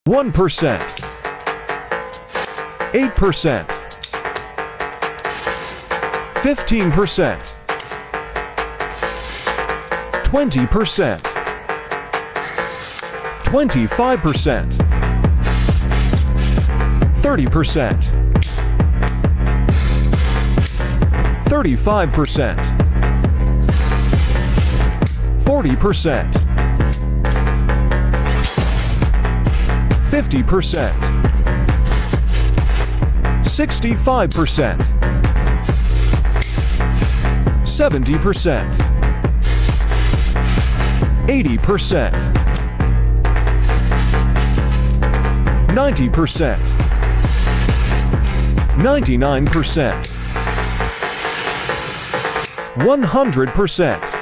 1%, 8%, 15%, 20%, 25%, 30%, 35%, 40%, 50%, 65%, 70%, 80%, 90%, 99%, 100%.